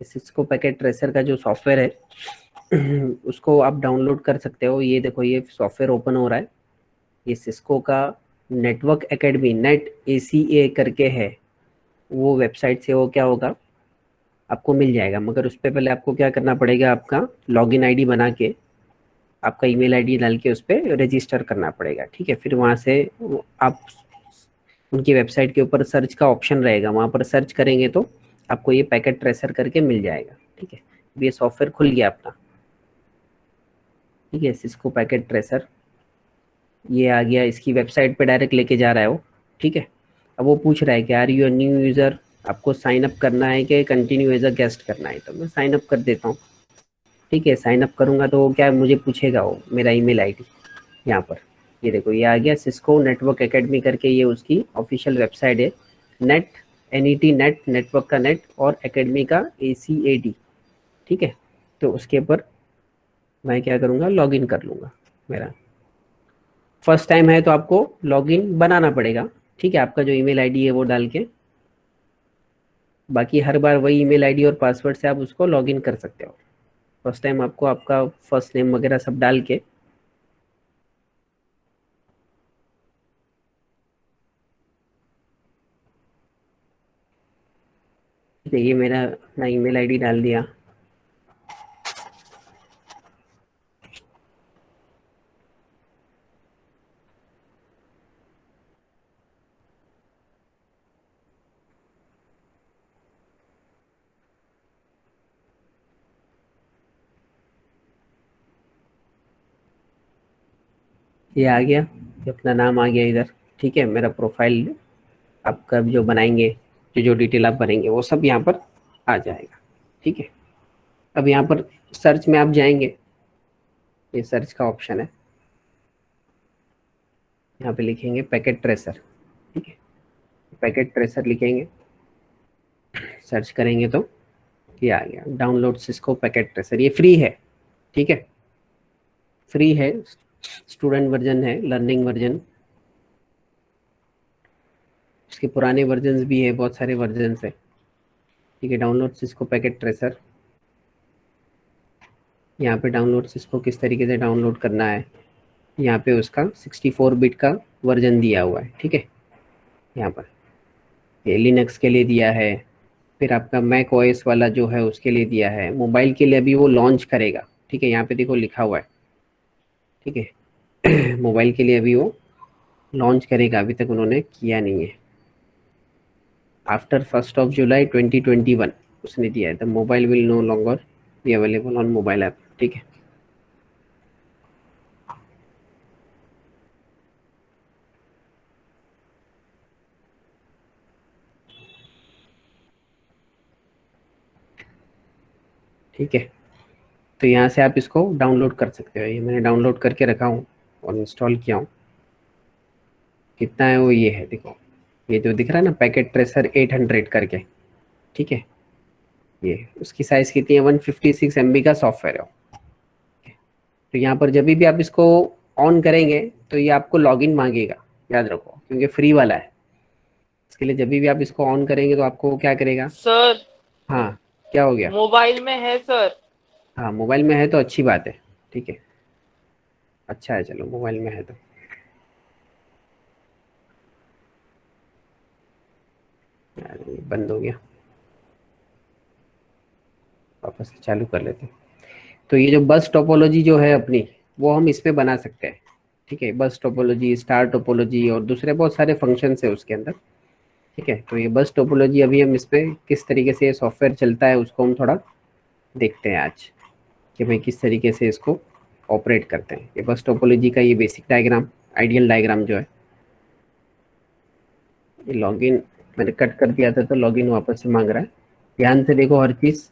Cisco packet tracer का जो software है उसको आप डाउनलोड कर सकते हो। ये देखो ये सॉफ्टवेयर ओपन हो रहा है। ये सिस्को का नेटवर्क एकेडमी नेट ACA करके है, वो वेबसाइट से वो क्या होगा आपको मिल जाएगा। मगर उस पर पहले आपको क्या करना पड़ेगा, आपका लॉगिन आईडी बना के आपका ईमेल आईडी डाल के उस पर रजिस्टर करना पड़ेगा। ठीक है, फिर वहाँ से आप उनकी वेबसाइट के ऊपर सर्च का ऑप्शन रहेगा, वहाँ पर सर्च करेंगे तो आपको ये पैकेट ट्रेसर करके मिल जाएगा। ठीक है, अब ये सॉफ्टवेयर खुल गया अपना। ठीक है, सिस्को पैकेट ट्रेसर ये आ गया, इसकी वेबसाइट पे डायरेक्ट लेके जा रहा है वो। ठीक है, अब वो पूछ रहा है कि आर यू न्यू यूज़र, आपको साइन अप करना है कि कंटिन्यू एज अ गेस्ट करना है। तो मैं साइन अप कर देता हूँ। ठीक है, साइन अप करूँगा तो क्या मुझे पूछेगा वो मेरा ईमेल आईडी यहाँ पर। ये देखो ये आ गया सिस्को नेटवर्क एकेडमी करके, ये उसकी ऑफिशियल वेबसाइट है। नेट NET नेट नेटवर्क का नेट और एकेडमी का ACAD। ठीक है, तो उसके ऊपर मैं क्या करूँगा, लॉगिन कर लूँगा। मेरा फर्स्ट टाइम है तो आपको लॉगिन बनाना पड़ेगा। ठीक है, आपका जो ईमेल आईडी है वो डाल के, बाकी हर बार वही ईमेल आईडी और पासवर्ड से आप उसको लॉगिन कर सकते हो। फर्स्ट टाइम आपको आपका फर्स्ट नेम वगैरह सब डाल के, ठीक है, ये मेरा अपना ईमेल आईडी डाल दिया। ये आ गया, ये अपना नाम आ गया इधर। ठीक है, मेरा प्रोफाइल आपका जो बनाएंगे, जो डिटेल आप भरेंगे वो सब यहाँ पर आ जाएगा। ठीक है, अब यहाँ पर सर्च में आप जाएंगे, ये सर्च का ऑप्शन है, यहाँ पे लिखेंगे पैकेट ट्रेसर। ठीक है, पैकेट ट्रेसर लिखेंगे, सर्च करेंगे तो ये आ गया, डाउनलोड सिस्को पैकेट ट्रेसर। ये फ्री है। ठीक है, फ्री है, स्टूडेंट वर्जन है, लर्निंग वर्जन। उसके पुराने वर्जन भी है, बहुत सारे वर्जन है। ठीक है, डाउनलोड सिस्को पैकेट ट्रेसर, यहाँ पे डाउनलोड सिस्को किस तरीके से डाउनलोड करना है, यहाँ पे उसका 64 बिट का वर्जन दिया हुआ है। ठीक है, यहाँ पर ये लिनक्स के लिए दिया है, फिर आपका मैक ओएस वाला जो है उसके लिए दिया है, मोबाइल के लिए अभी वो लॉन्च करेगा। ठीक है, यहाँ पे देखो लिखा हुआ है। ठीक है मोबाइल के लिए अभी वो लॉन्च करेगा, अभी तक उन्होंने किया नहीं है। आफ्टर 1 जुलाई 2021 उसने दिया है, the mobile will no longer be available on mobile app. ठीक है, ठीक है, तो यहाँ से आप इसको डाउनलोड कर सकते हो। ये मैंने डाउनलोड करके रखा हूँ और इंस्टॉल किया हूँ। कितना है वो, ये है देखो, ये जो दिख रहा है ना पैकेट ट्रेसर 800 करके। ठीक है, ये उसकी साइज़ कितनी है, 156 MB का सॉफ्टवेयर है। तो यहाँ पर जब भी आप इसको ऑन करेंगे तो ये आपको लॉगिन मांगेगा, याद रखो, क्योंकि फ्री वाला है। इसके लिए जब भी आप इसको ऑन करेंगे तो आपको क्या करेगा। सर हाँ, क्या हो गया। मोबाइल में है सर। हाँ, मोबाइल में है तो अच्छी बात है। ठीक है, अच्छा है, चलो मोबाइल में है तो। यार, ये बंद हो गया, वापस से चालू कर लेते हैं। तो ये जो बस टोपोलॉजी जो है अपनी, वो हम इस पे बना सकते हैं। ठीक है, बस टोपोलॉजी, स्टार टोपोलॉजी और दूसरे बहुत सारे फंक्शंस है उसके अंदर। ठीक है, तो ये बस टोपोलॉजी अभी हम इस पे किस तरीके से ये सॉफ्टवेयर चलता है उसको हम थोड़ा देखते हैं आज, कि भाई किस तरीके से इसको ऑपरेट करते हैं। ये बस टोपोलॉजी का ये बेसिक डायग्राम, आइडियल डायग्राम जो है, ये लॉगिन मैंने कट कर दिया था तो लॉगिन वापस से मांग रहा है। ध्यान से देखो हर चीज़।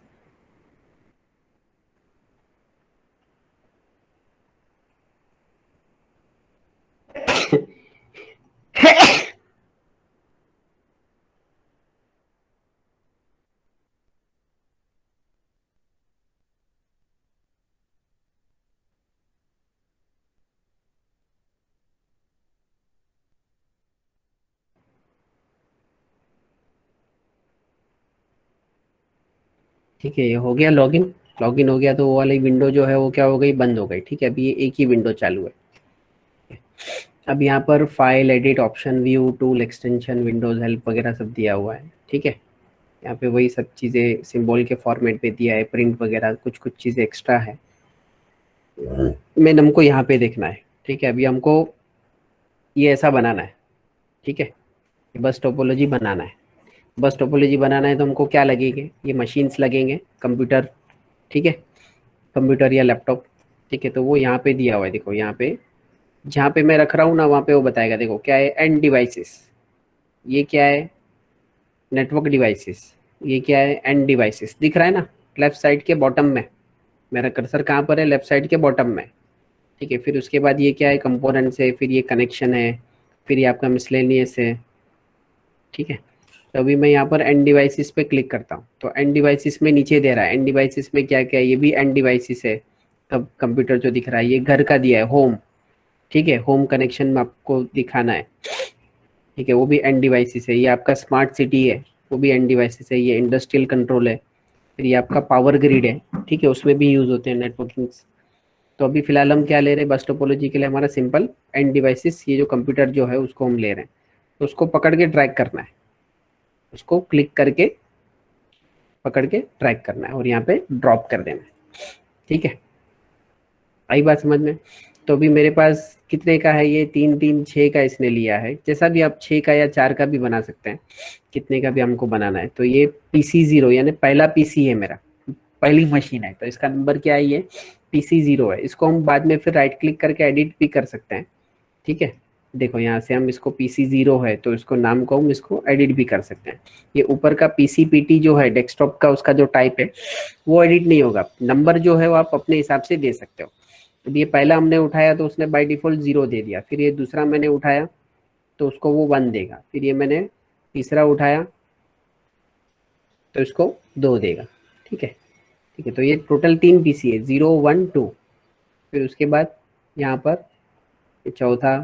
ठीक है, ये हो गया लॉगिन। लॉगिन हो गया तो वो वाली विंडो जो है वो क्या हो गई, बंद हो गई। ठीक है, अभी ये एक ही विंडो चालू है। अब यहाँ पर file, edit, option, view, tool, extension, Windows help वगैरह सब दिया हुआ है। ठीक है, यहाँ पे वही सब चीज़ें सिंबल के फॉर्मेट पे दिया है, प्रिंट वगैरह कुछ कुछ चीज़ें एक्स्ट्रा है। मेन हमको यहाँ पे देखना है। ठीक है, अभी हमको ये ऐसा बनाना है। ठीक है, बस टोपोलॉजी बनाना है। बस टोपोलॉजी बनाना है तो हमको क्या लगेंगे, ये मशीन्स लगेंगे, कंप्यूटर। ठीक है, कंप्यूटर या लैपटॉप। ठीक है, तो वो यहाँ पे दिया हुआ है, देखो यहाँ पे जहाँ पे मैं रख रहा हूँ ना वहाँ पे वो बताएगा। देखो क्या है, एंड डिवाइसेस। ये क्या है, नेटवर्क डिवाइसेस। ये क्या है, एंड डिवाइसेस। दिख रहा है ना लेफ्ट साइड के बॉटम में। मेरा कर्सर कहाँ पर है, लेफ्ट साइड के बॉटम में। ठीक है, फिर उसके बाद ये क्या है, कंपोनेंट्स है, फिर ये कनेक्शन है, फिर ये आपका मिसलेनियस है। ठीक है, तो अभी मैं यहाँ पर एंड डिवाइसेस पे क्लिक करता हूँ तो एंड डिवाइसेस में नीचे दे रहा है। एंड डिवाइसेस में क्या क्या है, ये भी एंड डिवाइसेस है। तब कंप्यूटर जो दिख रहा है ये घर का दिया है, होम। ठीक है, होम कनेक्शन में आपको दिखाना है। ठीक है, वो भी एंड डिवाइसेस है। ये आपका स्मार्ट सिटी है, वो भी एंड डिवाइसेस है। ये इंडस्ट्रियल कंट्रोल है, फिर ये आपका पावर ग्रिड है। ठीक है, उसमें भी यूज होते हैं नेटवर्किंग। तो अभी फिलहाल हम क्या ले रहे हैं, बस टोपोलॉजी के लिए हमारा सिंपल एंड डिवाइसेस, ये जो कंप्यूटर जो है उसको हम ले रहे हैं। तो उसको पकड़ के ड्रैग करना है, उसको क्लिक करके पकड़ के ड्रैग करना है और यहाँ पे ड्रॉप कर देना है। ठीक है, आई बात समझ में। तो अभी मेरे पास कितने का है, ये 3 3 6 का इसने लिया है। जैसा भी आप 6 का या 4 का भी बना सकते हैं, कितने का भी हमको बनाना है। तो ये PC0 यानी पहला पीसी है मेरा, पहली मशीन है। तो इसका नंबर क्या है, ये PC0 है। इसको हम बाद में फिर राइट क्लिक करके एडिट भी कर सकते हैं। ठीक है, देखो यहाँ से हम इसको PC0 है तो इसको नाम को हम इसको एडिट भी कर सकते हैं। ये ऊपर का PCPT जो है डेस्कटॉप का, उसका जो टाइप है वो एडिट नहीं होगा। नंबर जो है वो आप अपने हिसाब से दे सकते हो। अब ये पहला हमने उठाया तो उसने बाय डिफॉल्ट 0 दे दिया। फिर ये दूसरा मैंने उठाया तो उसको वो 1 देगा। फिर ये मैंने तीसरा उठाया तो इसको 2 देगा। ठीक है, ठीक है, तो ये टोटल 3 PC है, 0 1 2। फिर उसके बाद यहाँ पर ये चौथा।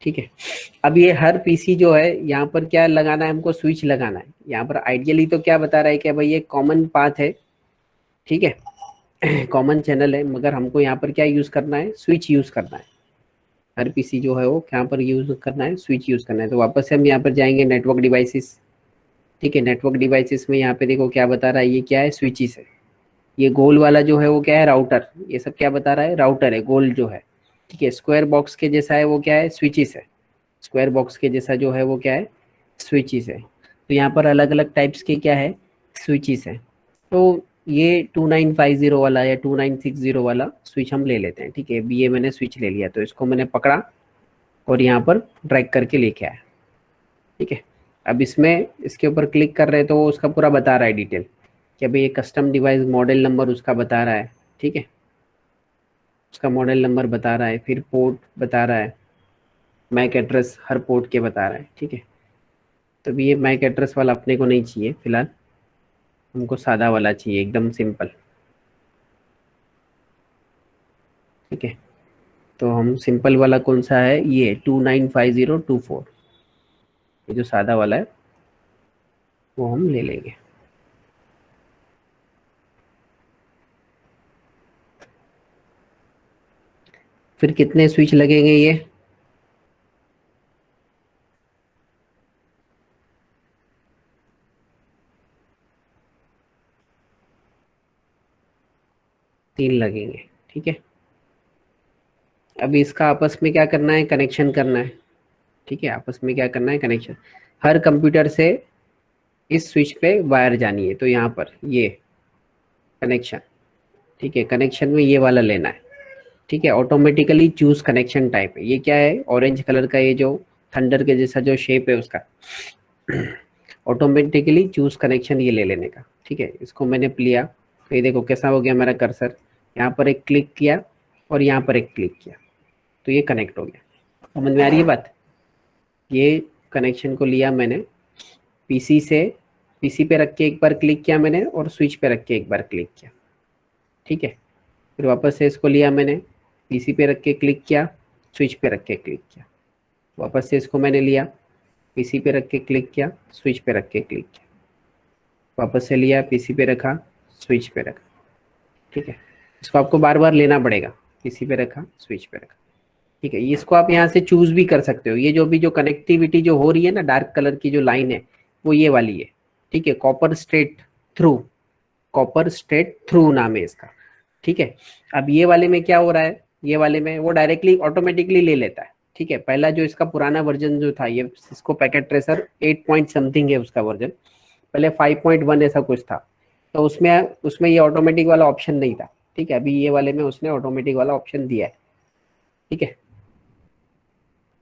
ठीक है, अब ये हर पीसी जो है यहाँ पर क्या लगाना है, हमको स्विच लगाना है। यहाँ पर आइडियली तो क्या बता रहा है कि भाई ये कॉमन पाथ है। ठीक है, कॉमन चैनल है, मगर हमको यहाँ पर क्या यूज़ करना है, स्विच यूज़ करना है। हर पीसी जो है वो यहाँ पर यूज़ करना है, स्विच यूज़ करना है। तो वापस से हम यहाँ पर जाएंगे नेटवर्क डिवाइसेस। ठीक है, नेटवर्क डिवाइसेस में यहाँ पे देखो क्या बता रहा है, ये क्या है, स्विचेस है। ये गोल वाला जो है वो क्या है, राउटर। ये सब क्या बता रहा है, राउटर है गोल जो है। ठीक है, स्क्वायर बॉक्स के जैसा है वो क्या है, स्विचेस है। स्क्वायर बॉक्स के जैसा जो है वो क्या है, स्विचेस है। तो यहाँ पर अलग अलग टाइप्स के क्या है, स्विचेस है। तो ये 2950 वाला या 2960 वाला स्विच हम ले लेते हैं। ठीक है, ये मैंने स्विच ले लिया तो इसको मैंने पकड़ा और यहाँ पर ड्रैग करके लेके आया। ठीक है, अब इसमें इसके ऊपर क्लिक कर रहे हैं तो वो उसका पूरा बता रहा है डिटेल कि अभी ये कस्टम डिवाइस मॉडल नंबर उसका बता रहा है। ठीक है, उसका मॉडल नंबर बता रहा है, फिर पोर्ट बता रहा है, मैक एड्रेस हर पोर्ट के बता रहा है। ठीक है, तो अभी ये मैक एड्रेस वाला अपने को नहीं चाहिए फिलहाल, हमको सादा वाला चाहिए, एकदम सिंपल। ठीक है, तो हम सिंपल वाला कौन सा है, ये 295024, ये जो सादा वाला है वो हम ले लेंगे। फिर कितने स्विच लगेंगे, ये 3 लगेंगे। ठीक है, अभी इसका आपस में क्या करना है, कनेक्शन करना है। ठीक है, आपस में क्या करना है, कनेक्शन। हर कंप्यूटर से इस स्विच पे वायर जानी है, तो यहाँ पर ये कनेक्शन। ठीक है, कनेक्शन में ये वाला लेना है। ठीक है, ऑटोमेटिकली चूज कनेक्शन टाइप है। ये क्या है, ऑरेंज कलर का, ये जो थंडर के जैसा जो शेप है उसका, ऑटोमेटिकली चूज कनेक्शन ये ले लेने का। ठीक है, इसको मैंने लिया तो ये देखो कैसा हो गया मेरा कर्सर। यहाँ पर एक क्लिक किया और यहाँ पर एक क्लिक किया तो ये कनेक्ट हो गया। समझ में आ रही है बात। ये कनेक्शन को लिया मैंने पीसी से, पीसी पे रख के एक बार क्लिक किया मैंने और स्विच पे रख के एक बार क्लिक किया। ठीक है, फिर वापस से इसको लिया मैंने, पीसी पे रख के क्लिक किया, स्विच पे रख के क्लिक किया, वापस से इसको मैंने लिया, पीसी पे रख के क्लिक किया, स्विच पे रख के क्लिक किया, वापस से लिया, पीसी पे रखा, स्विच पे रखा, ठीक है। इसको आपको बार बार लेना पड़ेगा, पीसी पे रखा, स्विच पे रखा, ठीक है। इसको आप यहाँ से चूज भी कर सकते हो। ये जो भी जो कनेक्टिविटी जो हो रही है ना, डार्क कलर की जो लाइन है वो ये वाली है, ठीक है। Copper straight through, copper straight through नाम है इसका, ठीक है। अब ये वाले में क्या हो रहा है, ये वाले में वो डायरेक्टली ऑटोमेटिकली ले लेता है, ठीक है। पहला जो इसका पुराना वर्जन जो था, ये इसको पैकेट ट्रेसर 8 पॉइंट समथिंग है उसका वर्जन, पहले 5.1 ऐसा कुछ था। तो उसमें उसमें ये ऑटोमेटिक वाला ऑप्शन नहीं था, ठीक है। अभी ये वाले में उसने ऑटोमेटिक वाला ऑप्शन दिया है, ठीक है।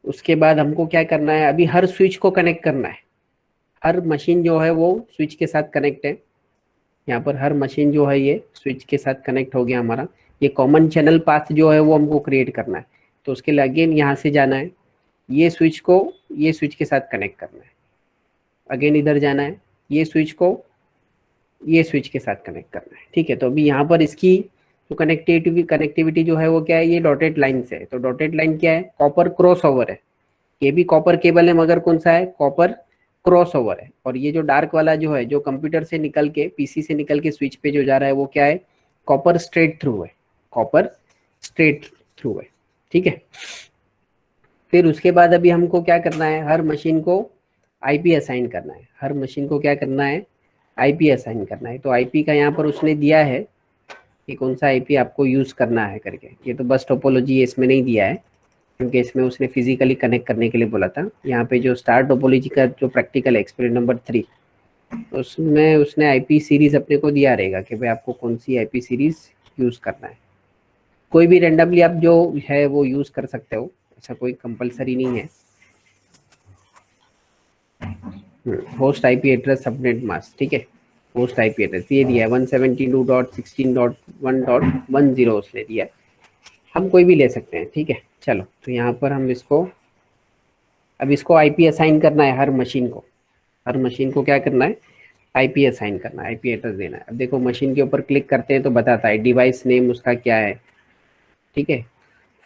उसके बाद हमको क्या करना है, अभी हर स्विच को कनेक्ट करना है। हर मशीन जो है वो स्विच के साथ कनेक्ट है। यहाँ पर हर मशीन जो है ये स्विच के साथ कनेक्ट हो गया हमारा। ये कॉमन चैनल पाथ जो है वो हमको क्रिएट करना है। तो उसके लिए अगेन यहाँ से जाना है, ये स्विच को ये स्विच के साथ कनेक्ट करना है। अगेन इधर जाना है, ये स्विच को ये स्विच के साथ कनेक्ट करना है, ठीक है। तो अभी यहाँ पर इसकी जो कनेक्टिविटी जो है वो क्या है, ये डॉटेड लाइन से है। तो डॉटेड लाइन क्या है, कॉपर क्रॉस ओवर है। ये भी कॉपर केबल है मगर कौन सा है, कॉपर क्रॉस ओवर है। और ये जो डार्क वाला जो है, जो कंप्यूटर से निकल के पीसी से निकल के स्विच पे जो जा रहा है वो क्या है, कॉपर स्ट्रेट थ्रू है, कॉपर स्ट्रेट थ्रू है, ठीक है। फिर उसके बाद अभी हमको क्या करना है, हर मशीन को आईपी असाइन करना है। हर मशीन को क्या करना है, आईपी असाइन करना है। तो आईपी का यहाँ पर उसने दिया है कि कौन सा आईपी आपको यूज़ करना है करके। ये तो बस टोपोलॉजी इसमें नहीं दिया है, क्योंकि इसमें उसने फिजिकली कनेक्ट करने के लिए बोला था। यहाँ पे जो स्टार टोपोलॉजी का जो प्रैक्टिकल एक्सपेरिमेंट नंबर 3, उसमें उसने आईपी सीरीज अपने को दिया रहेगा कि भाई आपको कौन सी आईपी सीरीज यूज़ करना है। कोई भी रेंडमली आप जो है वो यूज़ कर सकते हो, ऐसा कोई कंपलसरी नहीं है। Host IP address subnet mask, ठीक है। होस्ट आईपी एड्रेस ये दिया है 172.16.1.10 उसने दिया है। हम कोई भी ले सकते हैं, ठीक है। चलो, तो यहाँ पर हम इसको, अब इसको आईपी असाइन करना है हर मशीन को। हर मशीन को क्या करना है, आईपी असाइन करना है, आईपी एड्रेस देना है। अब देखो मशीन के ऊपर क्लिक करते हैं तो बताता है डिवाइस नेम उसका क्या है, ठीक है।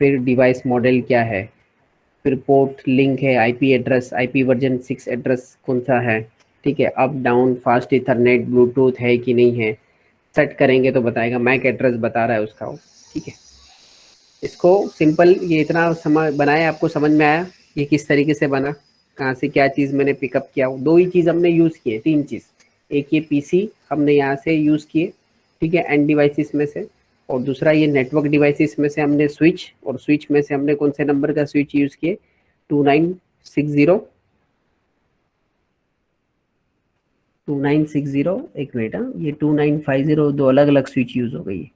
फिर डिवाइस मॉडल क्या है, फिर पोर्ट लिंक है, IP address, IP version 6 address कौन सा है, ठीक है। Up down fast Ethernet Bluetooth है कि नहीं है, सेट करेंगे तो बताएगा। मैक एड्रेस बता रहा है उसका वो, ठीक है। इसको सिंपल ये इतना समझ बनाया, आपको समझ में आया ये किस तरीके से बना, कहाँ से क्या चीज़ मैंने पिकअप किया। दो ही चीज़ हमने यूज़ किए, तीन चीज़। एक ये पीसी हमने यहाँ से यूज़ किए, ठीक है, एंड डिवाइसेस में से। और दूसरा ये नेटवर्क डिवाइसेस में से हमने स्विच, और स्विच में से हमने कौन से नंबर का स्विच यूज़ किए, 2960 2960। एक मिनट, हाँ, ये 2950 दो अलग अलग स्विच यूज़ हो गई है,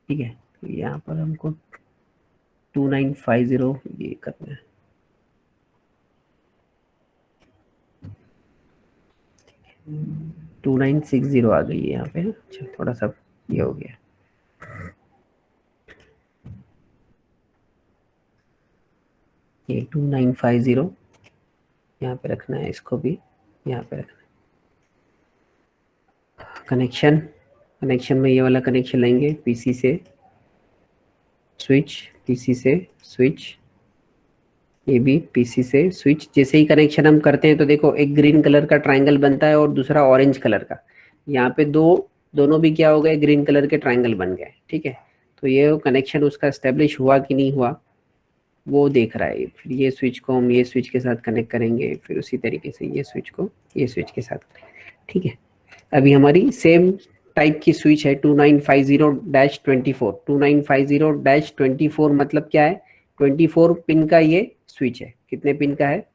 ठीक है। तो यहाँ पर हमको 2950 ये करना है। 2960 आ गई है यहाँ पे। अच्छा, थोड़ा सा ये हो गया, ये 2950 यहाँ पे रखना है, इसको भी यहाँ पे रखना है। कनेक्शन, कनेक्शन में ये वाला कनेक्शन लेंगे, पीसी से स्विच, पीसी से स्विच, ये भी पीसी से स्विच। जैसे ही कनेक्शन हम करते हैं तो देखो एक ग्रीन कलर का ट्रायंगल बनता है और दूसरा ऑरेंज कलर का। यहाँ पे दोनों भी क्या हो गए, ग्रीन कलर के ट्रायंगल बन गए, ठीक है। तो ये कनेक्शन उसका एस्टेब्लिश हुआ कि नहीं हुआ वो देख रहा है। फिर ये स्विच को हम ये स्विच के साथ कनेक्ट करेंगे, फिर उसी तरीके से ये स्विच को ये स्विच के साथ, ठीक है। अभी हमारी सेम टाइप की स्विच है 2950-24। 2950-24 मतलब क्या है, 24 पिन का ये स्विच है। कितने पिन का है,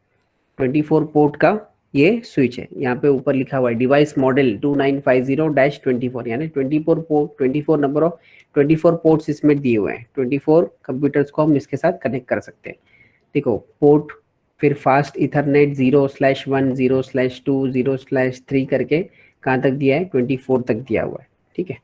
24 पोर्ट का ये स्विच है। यहाँ पे ऊपर लिखा हुआ है डिवाइस मॉडल 2950-24, यानी 24 पोर्ट, 24 नंबर ऑफ 24 पोर्ट्स इसमें दिए हुए हैं। 24 कंप्यूटर्स को हम इसके साथ कनेक्ट कर सकते हैं। देखो पोर्ट, फिर फास्ट इथरनेट 0/1 0/2 0/3 करके कहाँ तक दिया है, 24 तक दिया हुआ है, ठीक है।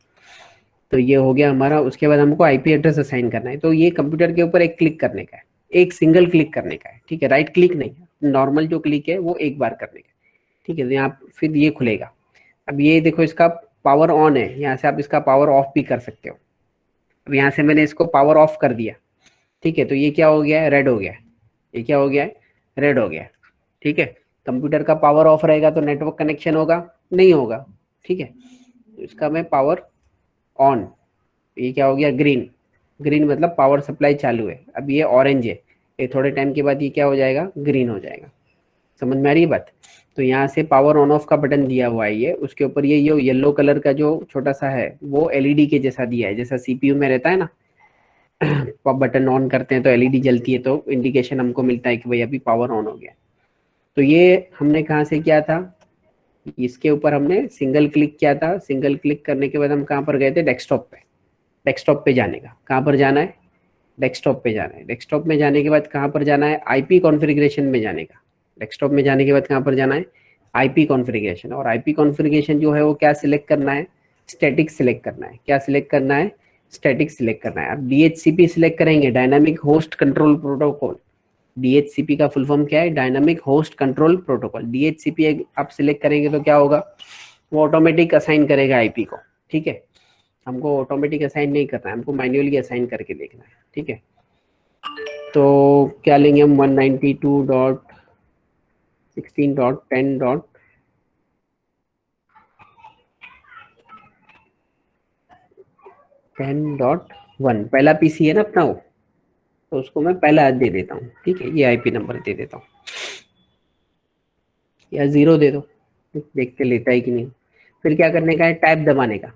तो ये हो गया हमारा। उसके बाद हमको आईपी एड्रेस असाइन करना है। तो ये कंप्यूटर के ऊपर एक क्लिक करने का है, एक सिंगल क्लिक करने का है, ठीक है। राइट क्लिक नहीं, नॉर्मल जो क्लिक है वो एक बार करने का, ठीक है। तो यहाँ फिर ये खुलेगा। अब ये देखो इसका पावर ऑन है, यहाँ से आप इसका पावर ऑफ भी कर सकते हो। अब यहाँ से मैंने इसको पावर ऑफ कर दिया, ठीक है। तो ये क्या हो गया है, रेड हो गया है। ये क्या हो गया है, रेड हो गया है। ठीक है। कंप्यूटर का पावर ऑफ रहेगा तो नेटवर्क कनेक्शन होगा, नहीं होगा, ठीक है। तो इसका मैं पावर ऑन, ये क्या हो गया, ग्रीन। ग्रीन मतलब पावर सप्लाई चालू है। अब ये ऑरेंज है, ये थोड़े टाइम के बाद ये क्या हो जाएगा, ग्रीन हो जाएगा। समझ में आ रही है बात? तो यहाँ से पावर ऑन ऑफ का बटन दिया हुआ है, ये उसके ऊपर ये येलो कलर का जो छोटा सा है वो एलईडी के जैसा दिया है, जैसा सीपीयू में रहता है ना। बटन ऑन करते हैं तो एलईडी जलती है, तो इंडिकेशन हमको मिलता है कि भाई अभी पावर ऑन हो गया। तो ये हमने कहाँ से किया था, इसके ऊपर हमने सिंगल क्लिक किया था। सिंगल क्लिक करने के बाद हम कहाँ पर गए थे, डेस्कटॉप पे। डेस्कटॉप पे जाने का, कहाँ पर जाना है, डेस्कटॉप पे जाना है। डेस्कटॉप में जाने के बाद कहाँ पर जाना है, आईपी कॉन्फ़िगरेशन में जाने का। डेस्कटॉप में जाने के बाद कहाँ पर जाना है, आईपी कॉन्फ़िगरेशन। और आईपी कॉन्फ़िगरेशन जो है वो क्या सिलेक्ट करना है, स्टैटिक सिलेक्ट करना है। क्या सिलेक्ट करना है, स्टैटिक सिलेक्ट करना है। अब डीएचसीपी सिलेक्ट करेंगे, dynamic host control protocol. DHCP का फुल फॉर्म क्या है, dynamic host control protocol. DHCP आप सिलेक्ट करेंगे तो क्या होगा, वो ऑटोमेटिक असाइन करेगा आईपी को, ठीक है। हमको ऑटोमेटिक असाइन नहीं करना है, हमको मैन्युअली असाइन करके देखना है, ठीक है। तो क्या लेंगे हम, 192.16.10.1 पहला पीसी है ना अपना वो, तो उसको मैं पहला दे देता हूँ, ठीक है। ये आईपी नंबर दे देता हूँ, या 0 दे दो, देखते लेता है कि नहीं। फिर क्या करने का है, टैब दबाने का,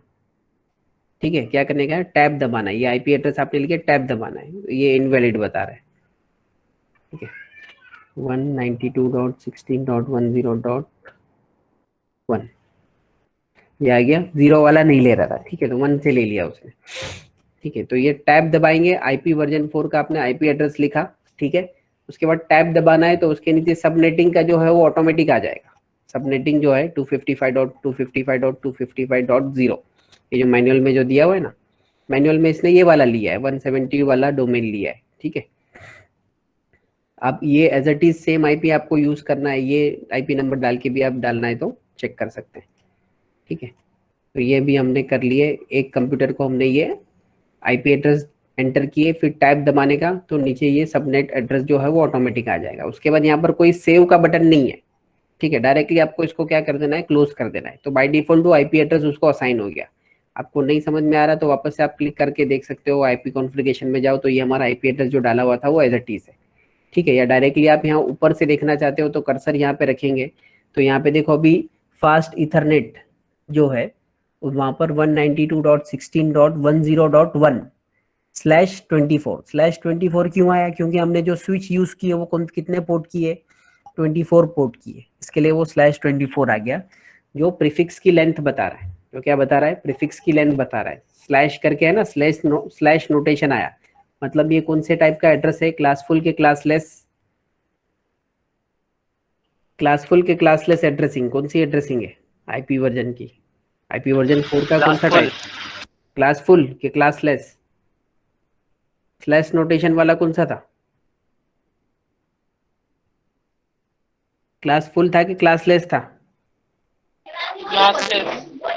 ठीक है। क्या करने का है, टैब दबाना है। ये आईपी एड्रेस आपने लिखे, टैब दबाना है, ये इनवैलिड बता रहा है, ठीक है। 192.16.10.1 ये आ गया, 0 वाला नहीं ले रहा था, ठीक है, तो 1 से ले लिया उसने, ठीक है। तो ये टैब दबाएंगे, आईपी वर्जन 4 का आपने आईपी एड्रेस लिखा, ठीक है। उसके बाद टैब दबाना है, तो उसके नीचे सबनेटिंग का जो है वो ऑटोमेटिक आ जाएगा। सबनेटिंग जो है 255.255.255.0, ये जो मैनुअल में जो दिया हुआ है ना, मैनुअल में इसने ये वाला लिया है, 170 वाला डोमेन लिया है, ठीक है। आप ये as it is same IP आपको यूज करना है, ये आईपी नंबर डाल के भी आप डालना है तो चेक कर सकते हैं, ठीक है। तो ये भी हमने कर लिए, एक कंप्यूटर को हमने ये आईपी एड्रेस एंटर किए, फिर टैब दबाने का, तो नीचे ये सबनेट एड्रेस जो है वो ऑटोमेटिक आ जाएगा। उसके बाद यहाँ पर कोई सेव का बटन नहीं है, ठीक है। डायरेक्टली आपको इसको क्या कर देना है, क्लोज कर देना है। तो बाय डिफॉल्ट वो आईपी एड्रेस उसको असाइन हो गया। आपको नहीं समझ में आ रहा तो वापस से आप क्लिक करके देख सकते हो, आईपी कॉन्फ़िगरेशन में जाओ तो ये हमारा आईपी एड्रेस जो डाला हुआ था वो एज इट इज है, ठीक है। या डायरेक्टली आप यहाँ ऊपर से देखना चाहते हो तो कर्सर यहाँ पे रखेंगे, तो यहाँ पे देखो अभी फास्ट इथरनेट जो है वहाँ पर 192.16.10.1 /24 क्यों आया, क्योंकि हमने जो स्विच यूज की है वो कितने पोर्ट की है, 24 पोर्ट की है, इसके लिए वो /24 आ गया, जो प्रीफिक्स की लेंथ बता रहा है। तो क्या बता रहा है, प्रीफिक्स की लेंथ बता रहा है। स्लैश करके है ना, स्लैश नोटेशन आया, मतलब ये कौन से टाइप का एड्रेस है, क्लासफुल के क्लासलेस, क्लासफुल के क्लासलेस एड्रेसिंग, कौन सी एड्रेसिंग है आईपी वर्जन की, आईपी वर्जन 4 का कौन सा टाइप, क्लासफुल के क्लासलेस, स्लैश नोटेशन वाला कौन सा था, क्लासफुल था कि क्लासलेस था,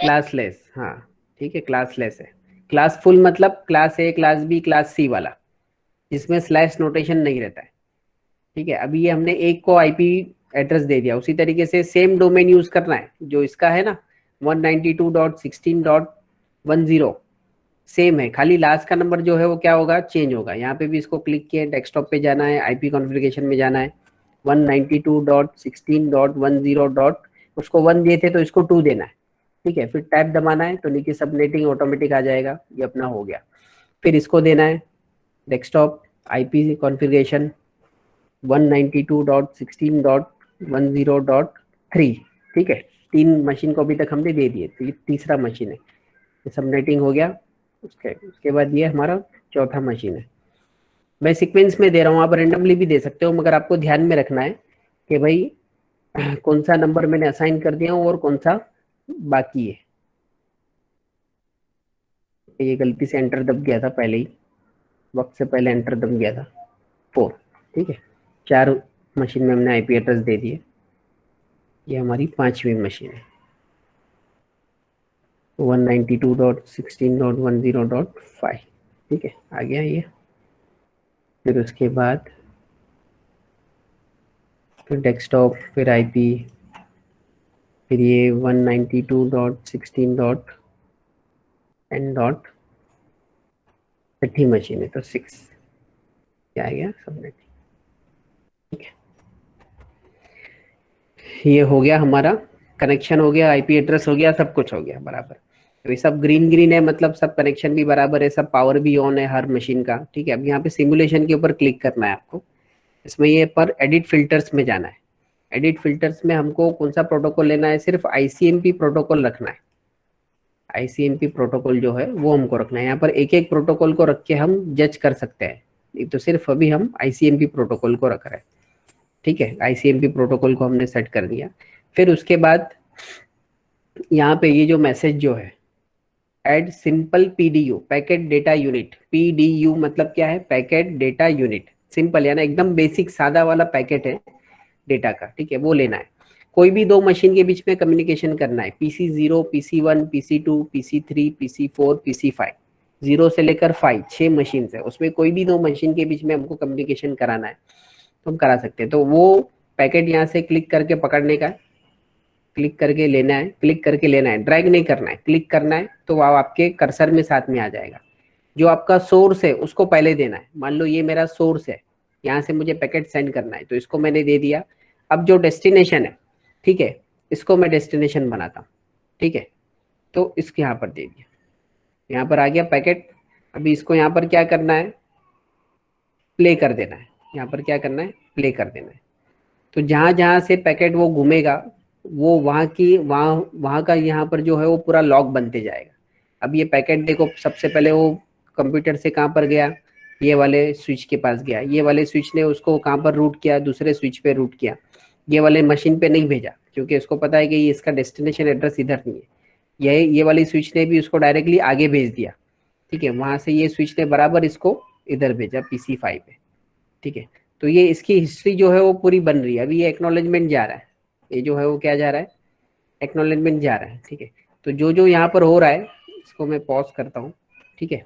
क्लासलेस, हाँ, ठीक है, क्लासलेस है। क्लासफुल मतलब class A, class B, class C वाला, जिसमें स्लैश नोटेशन नहीं रहता है, ठीक है। अभी ये हमने एक को आईपी एड्रेस दे दिया, उसी तरीके से सेम डोमेन यूज करना है जो इसका है ना, 192.16.10 सेम है, खाली लास्ट का नंबर जो है वो क्या होगा, चेंज होगा। यहाँ पे भी इसको क्लिक किए, डेस्कटॉप पे जाना है, आईपी कॉन्फ़िगरेशन में जाना है, 192.16.10. उसको 1 दिए थे तो इसको 2 देना है, ठीक है। फिर टैब दबाना है तो नीचे सबनेटिंग ऑटोमेटिक आ जाएगा, ये अपना हो गया। फिर इसको देना है डेस्कटॉप आईपी कॉन्फ़िगरेशन 192.16.10.3, ठीक है। 3 मशीन को अभी तक हमने दे दिए, तो ये तीसरा मशीन है, ये सबनेटिंग हो गया। उसके बाद ये हमारा चौथा मशीन है। मैं सीक्वेंस में दे रहा हूँ, आप रेंडमली भी दे सकते हो, मगर आपको ध्यान में रखना है कि भाई कौन सा नंबर मैंने असाइन कर दिया हूँ और कौन सा बाकी है। ये गलती से एंटर दब गया था पहले ही, वक्त से पहले एंटर दब गया था, 4, ठीक है। 4 मशीन में हमने आईपी एड्रेस दे दिए, ये हमारी 5वीं मशीन है, 192.16.10.5, ठीक है, आ गया ये। फिर उसके बाद फिर डेस्कटॉप, फिर आईपी, फिर ये 192.16.10 छठी मशीन है तो 6 क्या आ गया सबनेट। ठीक है, ये हो गया हमारा कनेक्शन, हो गया आईपी एड्रेस, हो गया सब कुछ हो गया बराबर। तो ये सब ग्रीन ग्रीन है, मतलब सब कनेक्शन भी बराबर है, सब पावर भी ऑन है हर मशीन का। ठीक है, अब यहाँ पे सिमुलेशन के ऊपर क्लिक करना है आपको। इसमें ये पर एडिट फिल्टर्स में जाना है। एडिट फिल्टर्स में हमको कौन सा प्रोटोकॉल लेना है, सिर्फ आईसीएमपी प्रोटोकॉल रखना है। आईसीएमपी प्रोटोकॉल जो है वो हमको रखना है। यहाँ पर एक एक प्रोटोकॉल को रख के हम जज कर सकते हैं, ये तो सिर्फ अभी हम आईसीएमपी प्रोटोकॉल को रख रहे हैं। ठीक है, आईसीएमपी प्रोटोकॉल को हमने सेट कर दिया। फिर उसके बाद यहाँ पे ये जो मैसेज जो है, एड simple PDU packet data unit, PDU मतलब क्या है, पैकेट डेटा यूनिट। सिंपल यानी एकदम बेसिक सादा वाला पैकेट है डेटा का। ठीक है, वो लेना है। कोई भी दो मशीन के बीच में कम्युनिकेशन करना है, PC0, PC1, PC2, PC3, PC4, PC5, 0 से लेकर 5, 6 मशीन है, उसमें कोई भी दो मशीन के बीच में हमको कम्युनिकेशन कराना है तो हम करा सकते हैं। तो वो पैकेट यहाँ से क्लिक करके पकड़ने का है, क्लिक करके लेना है, क्लिक करके लेना है, ड्रैग नहीं करना है, क्लिक करना है तो वो आपके कर्सर में साथ में आ जाएगा। जो आपका सोर्स है उसको पहले देना है। मान लो ये मेरा सोर्स है, यहाँ से मुझे पैकेट सेंड करना है तो इसको मैंने दे दिया। अब जो डेस्टिनेशन है, ठीक है, इसको मैं डेस्टिनेशन बनाता हूँ। ठीक है, तो इसके यहाँ पर दे दिया, यहाँ पर आ गया पैकेट। अभी इसको यहाँ पर क्या करना है, प्ले कर देना है। यहाँ पर क्या करना है, प्ले कर देना है। तो जहाँ जहाँ से पैकेट वो घूमेगा, वो वहाँ की वहाँ वहाँ का यहाँ पर जो है वो पूरा लॉग बनते जाएगा। अब ये पैकेट देखो, सबसे पहले वो कंप्यूटर से कहाँ पर गया, ये वाले स्विच के पास गया, ये वाले स्विच ने उसको कहाँ पर रूट किया, दूसरे स्विच पे रूट किया। ये वाले मशीन पे नहीं भेजा क्योंकि उसको पता है कि ये इसका डेस्टिनेशन एड्रेस इधर नहीं है। ये वाली स्विच ने भी उसको डायरेक्टली आगे भेज दिया। ठीक है, वहां से ये स्विच ने बराबर इसको इधर भेजा PC5 पे। ठीक है, तो ये इसकी हिस्ट्री जो है वो पूरी बन रही है। अभी ये एक्नॉलेजमेंट जा रहा है, ये जो है वो क्या जा रहा है, एक्नॉलेजमेंट जा रहा है। ठीक है, तो जो जो यहाँ पर हो रहा है, इसको मैं पॉज करता हूँ। ठीक है,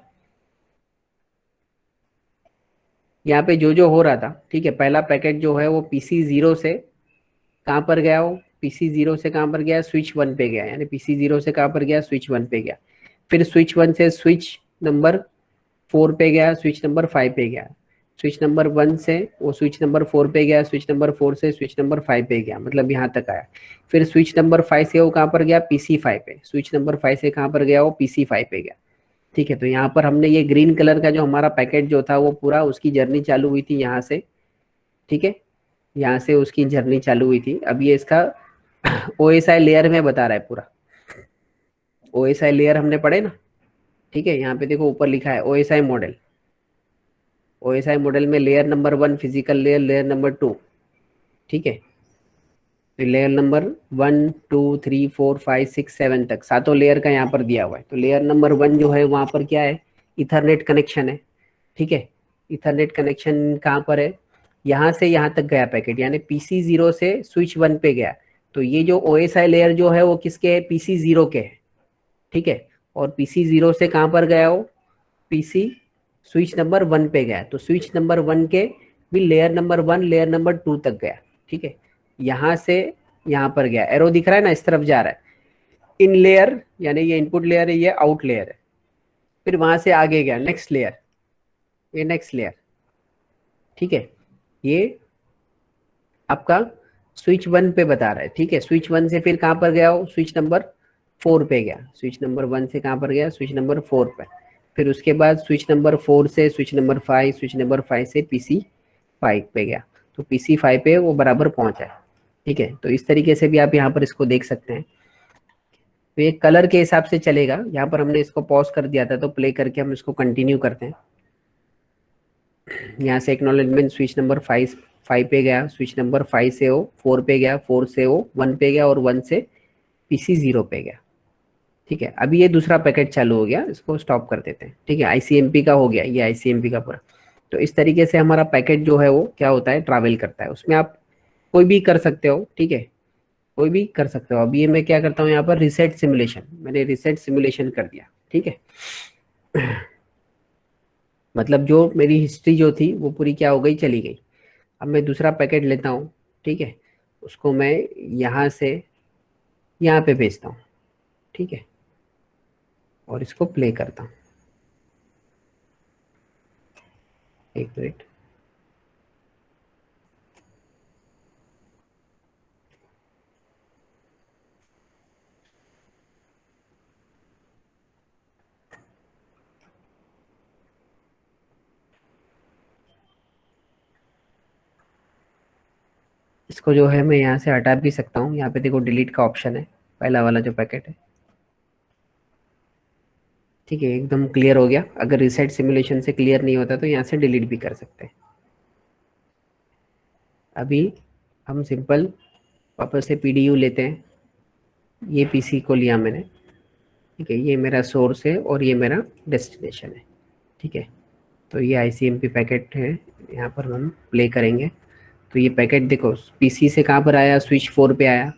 यहाँ पे जो जो हो रहा था, ठीक है, पहला पैकेट जो है वो PC0 से कहाँ पर गया, वो PC0 से कहाँ पर गया, स्विच 1 पे गया, यानी PC0 से कहाँ पर गया, स्विच 1 पे गया। फिर स्विच 1 से स्विच नंबर 4 पे गया, स्विच नंबर 5 पे गया। स्विच नंबर 1 से वो स्विच नंबर 4 पे गया, स्विच नंबर 4 से स्विच नंबर 5 पे गया, मतलब यहाँ तक आया। फिर स्विच नंबर 5 से वो कहाँ पर गया, PC5 पे। स्विच नंबर 5 से कहाँ पर गया, वो PC5 पे गया। ठीक है, तो यहाँ पर हमने ये ग्रीन कलर का जो हमारा पैकेट जो था वो पूरा उसकी जर्नी चालू हुई थी यहाँ से। ठीक है, यहाँ से उसकी जर्नी चालू हुई थी। अब ये इसका OSI लेयर में बता रहा है पूरा। OSI लेयर हमने पढ़े ना। ठीक है, यहाँ पे देखो ऊपर लिखा है OSI मॉडल। OSI मॉडल में layer number 1 physical layer, layer number 2। ठीक है, तो लेयर नंबर 1 2 3 4 5 6 7 तक सातों लेयर का यहाँ पर दिया हुआ है। तो लेयर नंबर 1 जो है वहाँ पर क्या है, इथरनेट कनेक्शन है। ठीक है, इथरनेट कनेक्शन कहाँ पर है, यहाँ से यहाँ तक गया पैकेट, यानी PC0 से स्विच 1 पे गया। तो ये जो OSI लेयर जो है वो किसके है, PC0 के है। ठीक है, और PC0 से कहाँ पर गया हो, PC स्विच नंबर 1 पे गया, तो स्विच नंबर 1 के भी लेयर नंबर 1 लेयर नंबर 2 तक गया। ठीक है, यहाँ से यहाँ पर गया, एरो दिख रहा है ना, इस तरफ जा रहा है। इन लेयर यानी ये इनपुट लेयर है, ये आउट लेयर है। फिर वहां से आगे गया नेक्स्ट लेयर, ये नेक्स्ट लेयर। ठीक है, ये आपका स्विच 1 पे बता रहा है। ठीक है, स्विच 1 से फिर कहाँ पर गया हो, स्विच नंबर 4 पे गया। स्विच नंबर 1 से कहाँ पर गया, स्विच नंबर 4 पे। फिर उसके बाद स्विच नंबर 4 से स्विच नंबर 5, स्विच नंबर 5 से PC5 पे गया। तो PC5 पे वो बराबर पहुंचा है। ठीक है, तो इस तरीके से भी आप यहाँ पर इसको देख सकते हैं। तो ये कलर के हिसाब से चलेगा। यहाँ पर हमने इसको पॉज कर दिया था तो प्ले करके हम इसको कंटिन्यू करते हैं। यहाँ से एक्नॉलेजमेंट स्विच नंबर 5 पे गया, स्विच नंबर 5 से वो 4 पे गया, 4 से वो 1 पे गया, और 1 से PC0 पे गया। ठीक है, अभी ये दूसरा पैकेट चालू हो गया, इसको स्टॉप कर देते हैं। ठीक है, आईसीएमपी का हो गया, ये आईसीएमपी का पूरा। तो इस तरीके से हमारा पैकेट जो है वो क्या होता है, ट्रैवल करता है। उसमें आप कोई भी कर सकते हो। ठीक है, कोई भी कर सकते हो। अब ये मैं क्या करता हूँ, यहाँ पर रिसेट सिमुलेशन, मैंने रिसेट सिमुलेशन कर दिया। ठीक है, मतलब जो मेरी हिस्ट्री जो थी वो पूरी क्या हो गई, चली गई। अब मैं दूसरा पैकेट लेता हूँ। ठीक है, उसको मैं यहाँ से यहाँ पे भेजता हूँ, ठीक है, और इसको प्ले करता हूँ। एक मिनट, इसको जो है मैं यहाँ से हटा भी सकता हूँ। यहाँ पे देखो डिलीट का ऑप्शन है, पहला वाला जो पैकेट है, ठीक है, एकदम क्लियर हो गया। अगर रिसेट सिमुलेशन से क्लियर नहीं होता तो यहाँ से डिलीट भी कर सकते हैं। अभी हम सिंपल वापस से पीडीयू लेते हैं। ये पीसी को लिया मैंने, ठीक है, ये मेरा सोर्स है और ये मेरा डेस्टिनेशन है, ठीक है। तो ये आईसीएमपी पैकेट है, यहाँ पर हम प्ले करेंगे। तो ये पैकेट देखो पीसी से कहाँ पर आया, स्विच 4 पे आया।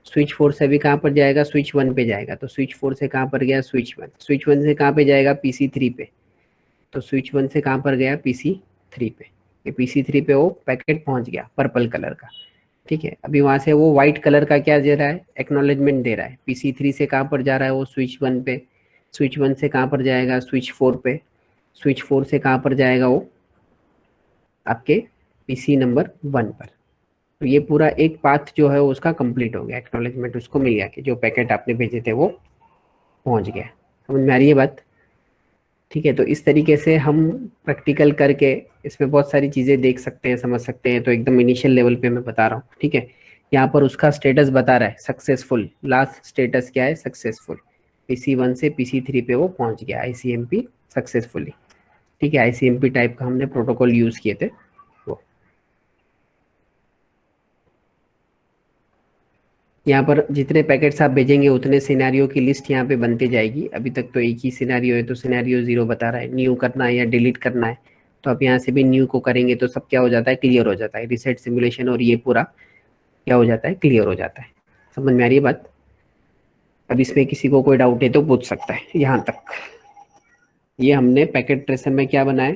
स्विच 4 से भी कहाँ पर जाएगा, स्विच 1 पे जाएगा। तो स्विच 4 से कहाँ पर गया, स्विच 1। स्विच 1 से कहाँ पे जाएगा, पीसी 3 पे। तो स्विच 1 से कहाँ पर गया, पीसी 3 पे। ये पीसी 3 पे वो पैकेट पहुंच गया पर्पल कलर का, ठीक है। अभी वहां से वो व्हाइट कलर का क्या दे रहा है, एक्नॉलेजमेंट दे रहा है। पीसी 3 से कहाँ पर जा रहा है, वो स्विच 1 पे। स्विच 1 से कहाँ पर जाएगा, स्विच 4 पे। स्विच 4 से कहाँ पर जाएगा, वो आपके पीसी नंबर 1 पर। तो ये पूरा एक पाथ जो है उसका कंप्लीट हो गया, एक्नॉलेजमेंट उसको मिल गया कि जो पैकेट आपने भेजे थे वो पहुंच गया। समझ में आ रही है बात, ठीक है। तो इस तरीके से हम प्रैक्टिकल करके इसमें बहुत सारी चीज़ें देख सकते हैं, समझ सकते हैं। तो एकदम इनिशियल लेवल पे मैं बता रहा हूँ, ठीक है। यहाँ पर उसका स्टेटस बता रहा है सक्सेसफुल, लास्ट स्टेटस क्या है, सक्सेसफुल। PC 1 से PC 3 पे वो पहुंच गया आईसीएमपी सक्सेसफुली, ठीक है। आईसीएमपी टाइप का हमने प्रोटोकॉल यूज़ किए थे वो। यहाँ पर जितने पैकेट्स आप भेजेंगे उतने सिनेरियो की लिस्ट यहाँ पे बनती जाएगी। अभी तक तो एक ही सिनेरियो है, तो सिनेरियो 0 बता रहा है। न्यू करना है या डिलीट करना है, तो आप यहाँ से भी न्यू को करेंगे तो सब क्या हो जाता है, क्लियर हो जाता है। रिसेट सिमुलेशन और ये पूरा क्या हो जाता है, क्लियर हो जाता है। समझ में आ रही है बात। अब इसमें किसी को कोई डाउट है तो पूछ सकता है यहाँ तक। ये हमने पैकेट ट्रेसर में क्या बनाया,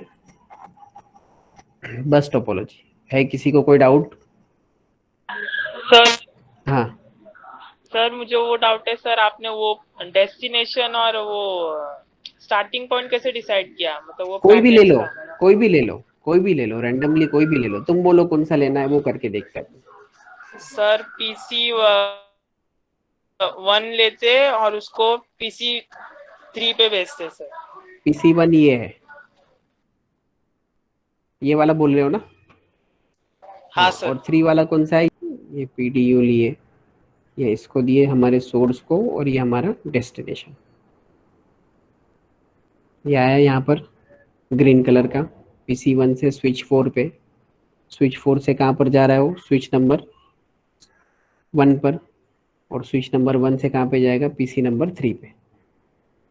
बस टोपोलॉजी है। किसी को कोई डाउट? सर हाँ सर मुझे वो डाउट है सर, आपने वो डेस्टिनेशन और वो स्टार्टिंग पॉइंट कैसे डिसाइड किया, मतलब वो कोई भी ले पैकेट्स लो, का। कोई भी ले लो, कोई भी ले लो, रैंडमली कोई भी ले लो। तुम बोलो कौन सा लेना है, वो करके देखते हैं। सर PC 1 लेते और उसको PC 3 पे भेजते सर। PC 1 ये है, ये वाला बोल रहे हो ना? हाँ, हाँ सर। और 3 वाला कौन सा है? ये पीडीयू लिए, ये इसको दिए हमारे सोर्स को, और ये हमारा डेस्टिनेशन। ये आया यहाँ पर ग्रीन कलर का, PC 1 से स्विच 4 पे। स्विच 4 से कहाँ पर जा रहा है, वो स्विच नंबर 1 पर। और स्विच नंबर 1 से कहाँ पे जाएगा, PC नंबर 3 पे।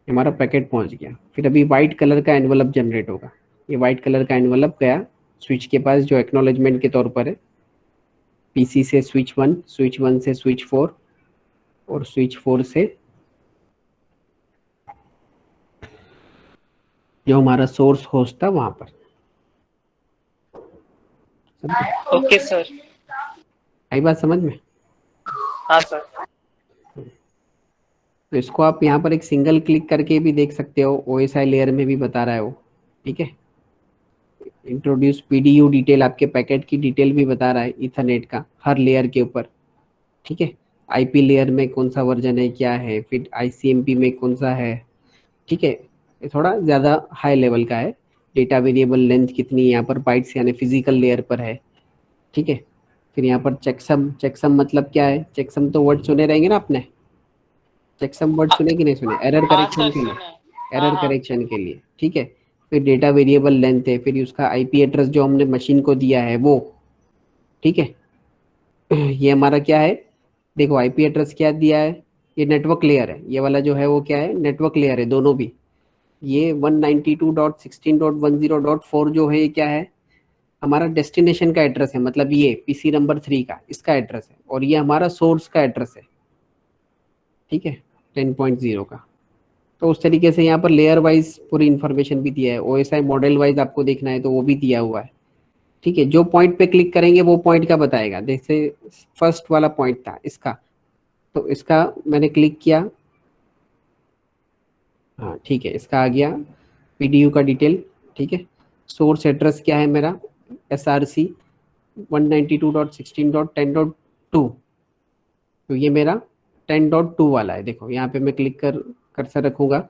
हमारा पैकेट पहुंच गया। फिर अभी वाइट कलर का एनवलप जनरेट होगा। ये वाइट कलर का एनवलप गया स्विच के पास, जो एक्नॉलेजमेंट के तौर पर है। पीसी से स्विच 1, स्विच 1 से स्विच 4, और स्विच 4 से जो हमारा सोर्स होस्ट था वहां पर। समझे? Okay sir. आई बात समझ में? हाँ सर। तो इसको आप यहाँ पर एक सिंगल क्लिक करके भी देख सकते हो। ओएसआई लेयर में भी बता रहा है वो, ठीक है। इंट्रोड्यूस पीडीयू डिटेल, आपके पैकेट की डिटेल भी बता रहा है इथरनेट का हर लेयर के ऊपर, ठीक है। आईपी लेयर में कौन सा वर्जन है, क्या है, फिर आईसीएमपी में कौन सा है, ठीक है। ये थोड़ा ज़्यादा हाई लेवल का है। डेटा वेरिएबल लेंथ कितनी, यहाँ पर बाइट्स यानी फिजिकल लेयर पर है, ठीक है। फिर यहाँ पर चेकसम, चेकसम मतलब क्या है, चेकसम तो वर्ड सुने रहेंगे ना आपने। चेकसम वर्ड सुने कि नहीं सुने, एरर हाँ करेक्शन सर के लिए, सुना है। हाँ एरर हाँ। करेक्शन के लिए, ठीक है। फिर डेटा वेरिएबल लेंथ है, फिर उसका आईपी एड्रेस जो हमने मशीन को दिया है वो, ठीक है। ये हमारा क्या है, देखो आईपी एड्रेस क्या दिया है, ये नेटवर्क लेयर है। ये वाला जो है वो क्या है, नेटवर्क लेयर है दोनों भी। ये 192.16.10.4 जो है ये क्या है, हमारा डेस्टिनेशन का एड्रेस है। मतलब ये पीसी नंबर 3 का इसका एड्रेस है, और ये हमारा सोर्स का एड्रेस है, ठीक है, 10.0 का। तो उस तरीके से यहाँ पर लेयर वाइज पूरी इन्फॉर्मेशन भी दिया है। ओएसआई मॉडल वाइज आपको देखना है तो वो भी दिया हुआ है, ठीक है, जो पॉइंट पे क्लिक करेंगे वो पॉइंट का बताएगा। जैसे फर्स्ट वाला पॉइंट था इसका, तो इसका मैंने क्लिक किया, हाँ ठीक है, इसका आ गया पीडीयू का डिटेल। ठीक है, सोर्स एड्रेस क्या है मेरा, SRC 192.16.10.2, तो ये मेरा 10.2 वाला है। देखो यहाँ पे मैं क्लिक कर कर्सर रखूंगा,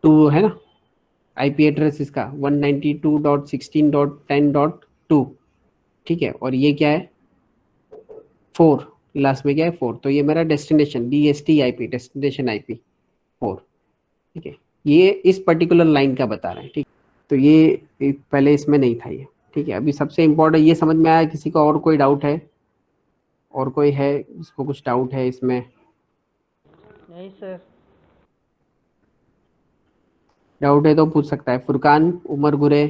2 है ना आईपी एड्रेस इसका, 192.16.10.2। ठीक है, और ये क्या है, 4, लास्ट में क्या है 4, तो ये मेरा destination DST IP, destination IP 4। ठीक है, ये इस पर्टिकुलर लाइन का बता रहे हैं। ठीक, तो ये पहले इसमें नहीं था ये। ठीक है, अभी सबसे इम्पोर्टेंट ये समझ में आया, किसी का और कोई डाउट है, और कोई है जिसको कुछ डाउट है इसमें? नहीं सर। डाउट है तो पूछ सकता है। फुरकान, उमर गुरे,